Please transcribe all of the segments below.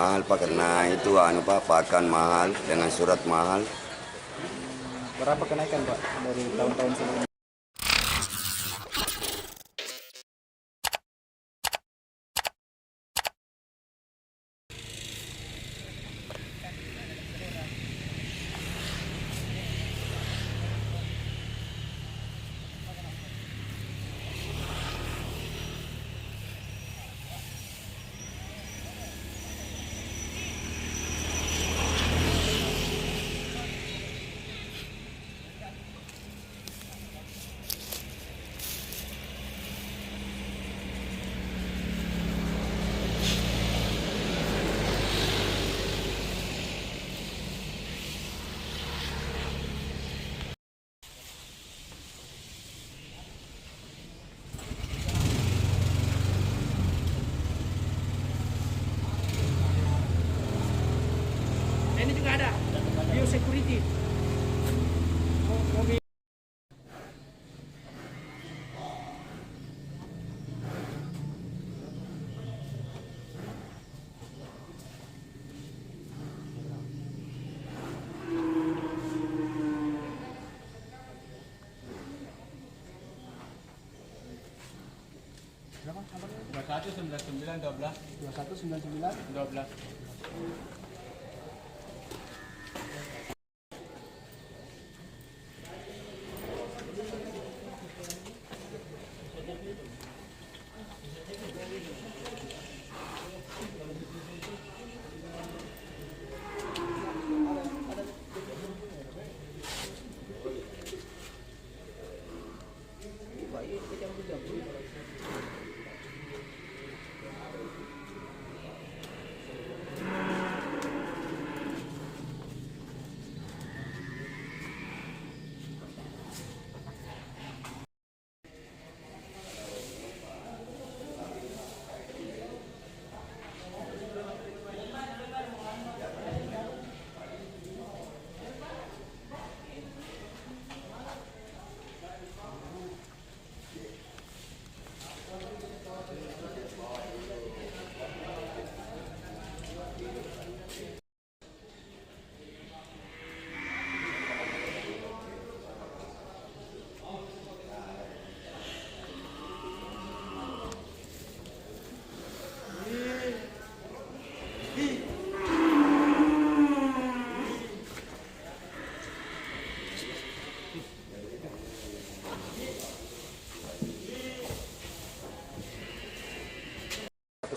Mahal Pak, karena itu Pak, pakan mahal dengan surat mahal. Berapa kenaikan Pak dari tahun-tahun sebelumnya? Ini juga ada biosecurity. Mobil. Berapa kabarnya? 2199 12.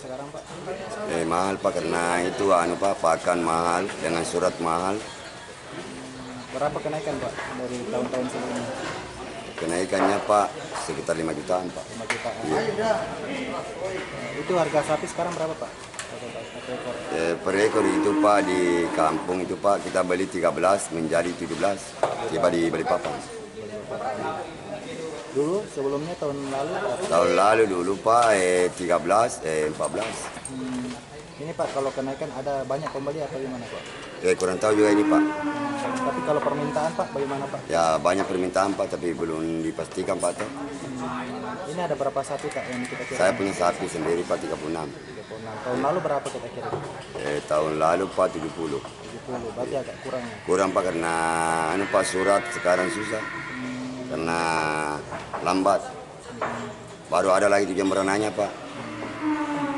sekarang Pak? Mahal Pak, karena itu Pak, pakan mahal dengan surat mahal. Berapa kenaikan Pak dari tahun-tahun sebelumnya? Kenaikannya Pak sekitar 5 jutaan Pak. 5 jutaan. Iya. Itu harga sapi sekarang berapa Pak? Satu ekor. Per ekor itu Pak di kampung itu Pak kita beli 13 menjadi 17 tiba di Balikpapan. Dulu sebelumnya tahun lalu berapa? Tahun lalu dulu Pak 13 14. Ini Pak kalau kenaikan ada banyak pembeli atau gimana Pak? Kurang tahu juga ini Pak. Tapi kalau permintaan Pak bagaimana Pak? Ya banyak permintaan Pak, tapi belum dipastikan Pak. Ini ada berapa sapi Kak yang kita kira? Saya punya sapi sendiri Pak 36. 36. Tahun lalu berapa kita kira? Tahun lalu Pak 70. 70. Berarti agak kurangnya. Kurang Pak, karena Pak surat sekarang susah. Karena lambat. Baru ada lagi itu jemberananya Pak.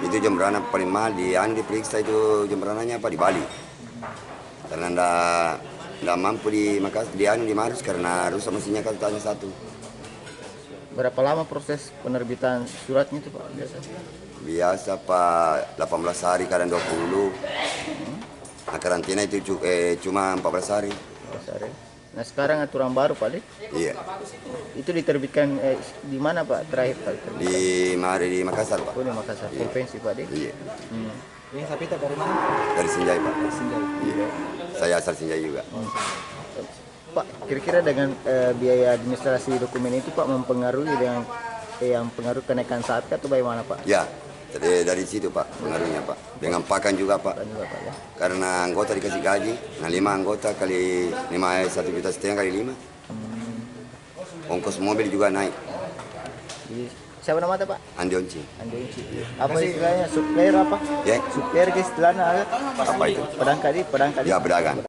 Itu jemberana paling mahal diperiksa itu jemberananya Pak di Bali. Karena ndak mampu di Marus karena rusak mesinnya katanya satu. Berapa lama proses penerbitan suratnya itu Pak biasa? Biasa Pak 18 hari kadang 20. Nah, karantina itu cuma 14 hari. 14 hari. Nah sekarang aturan baru Pak Dik? Iya. Itu diterbitkan di mana Pak terakhir Pak? Di Makassar Pak. Oh di Makassar, provinsi Pak Dik? Iya. Ini sapi tak dari mana? Dari Sinjai Pak. Sinjai. Iya. Saya asal Sinjai juga. Pak, kira-kira dengan biaya administrasi dokumen itu Pak mempengaruhi dengan yang pengaruh kenaikan sapi atau bagaimana Pak? Ya, dari situ Pak pengaruhnya Pak. Dengan pakan juga Pak. Juga, Pak, ya? Karena anggota dikasih gaji, nah 5 anggota kali 1,5 juta kali 5. Ongkos mobil juga naik. Jadi siapa nama Pak? Andi Onci. Andi Unci. Apa istilahnya? Supplier apa? Ya, Supplier ke istilahnya ada? apa itu? Pedang kali. Ya, pedagang.